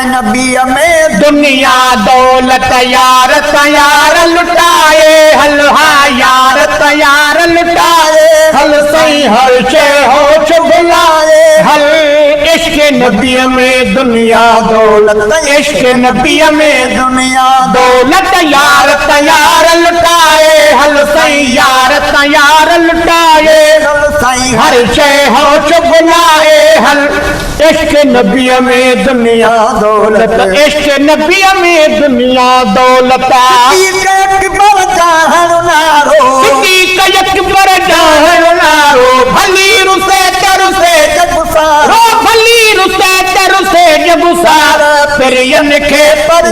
नबी में दुनिया दौलत यार तैयार लुटाए हलहा यार तैयार लुटाए हल सही हल चे हो बुलाए हल इश्क नबी में दुनिया दौलत इश्क नबी में दुनिया दौलत यार तैयार लुटाए हल सही यार तैयार लुटाए हल सही हर चे हो बुलाए हल इश्क नबी में दुनिया दौलत इश्क नबी में दुनिया दौलत अकबर जाहरो भली रुसे तरुसे जगुसारो भली रुसे तरुसे जगुसार प्रियन के पर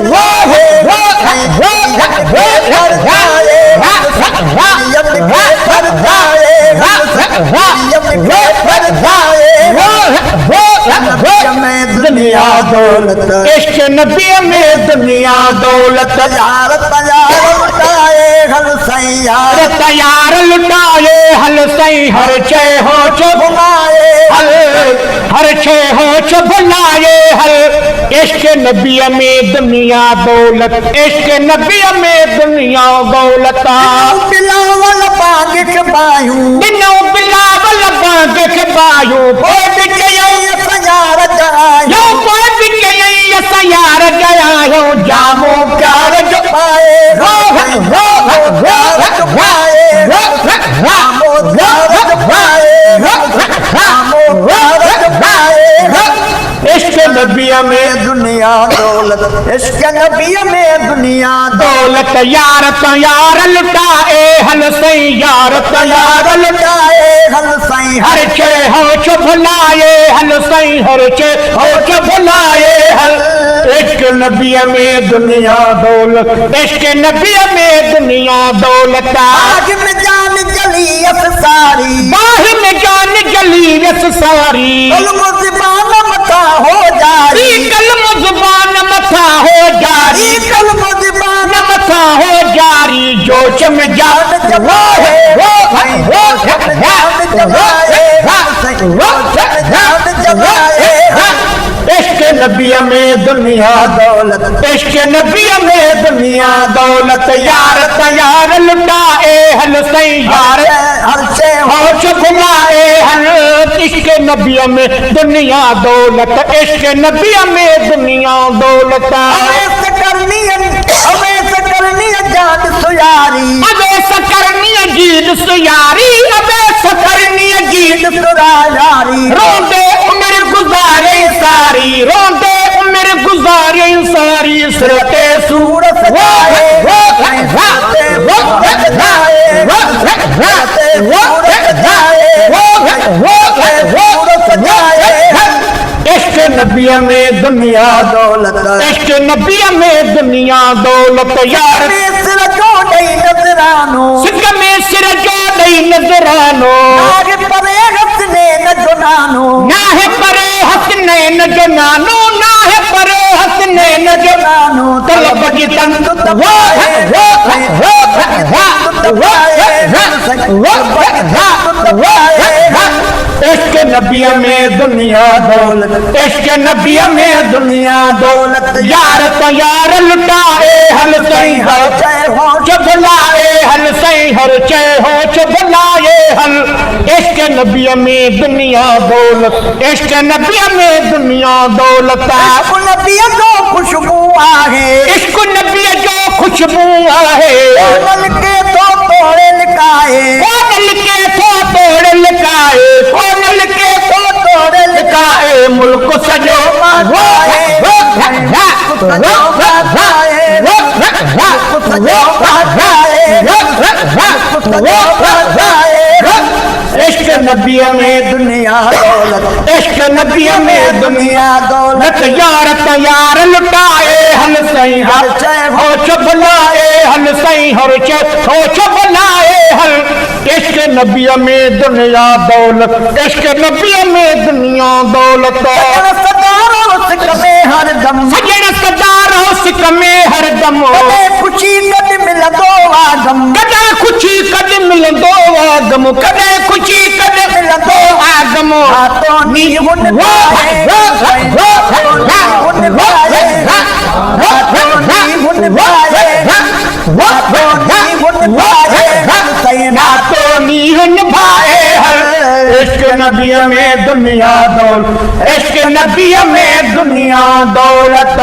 दुनिया दौलत इश्क नबी में दुनिया दौलत यार तैयार लुटाए हल सही यार तैयार लुटाए हल सही हर चे हो बुलाए हर चे हो बुलाए हल इश्क नबी में दुनिया दौलत इश्क नबी में दुनिया दौलत बिलावल बाग के बायू बिनो बिलावल बाग के बायू यो कोई के सयार गया हो जामो प्यार जो पाए इश्क नबी में दुनिया दौलत इश्क नबी में दुनिया दौलत यार तैयार लुटाए हल सही यार तैयार लुटाए हल सही हर चे हो भुलाए हल सही हर चे हो भुलाए हल इश्क नबी में दुनिया दौलत इश्क नबी में दुनिया दौलत आज में जान जली सारी बाह में जान जली सारी जुबान मथा हो जारी कलम जुबान मथा हो जारी कलम जुबान मथा हो जारी जो चम जान जवाए इश्क नबी में दुनिया दौलत इश्क नबी में दुनिया दौलत यार तैयार लुटाए हल सही यार हर से हो बुलाए हल इश्क नबी में दुनिया दौलत इश्क नबी में दुनिया दौलत जान सुयारी अबे सकरनी जीत सुयारी अबे सकरनी जीत सुरायारी रोंदे उम्र गुजारे सारी रोंदे उम्र गुजारे सारी सिरते सूरत इश्क नबी में दुनिया दौलत इश्क नबी में दुनिया दौलत यार सिर जो नहीं नजरानो सिर में सिर जो नहीं नजरानो नाहे परे हसने न जुनानो नाहे परे हसने न जुनानो नाहे परे हसने न जुनानो तलब की तंत इश्क नबी में दुनिया दौलत इश्क नबी में दुनिया दौलत यार तैयार लुटाए हल सही हर हो बुलाए हल सही हर चे हो बुलाए हल इश्क नबी में दुनिया दौलत इश्क नबी में दुनिया दौलत नबी जो खुशबू आहे इश्क नबी जो खुशबू आहे नल के तो तोड़े लिकाए नल के तो तोड़े लिकाए नल के तो तोड़े लिकाए मुल्क सजो इश्क नबी में दुनिया दौलत इश्क नबी में दुनिया दौलत यार तैयार लुटाए हल सही हर हो बुलाए हल सही हर हो बुलाए हल इश्क नबी में दुनिया दौलत इश्क नबी में दुनिया दौलत सजन सदार हो सिक में हर दम खुशी मिलंदो आगम कदे खुशी कदे मिलंदो आगम कदे खुशी कदे मिलंदो आगम तो नी हुन पाए हुन पाए हुन पाए तो नी हुन पाए इश्क नबी में दुनिया दौलत इश्क नबी में दुनिया दौलत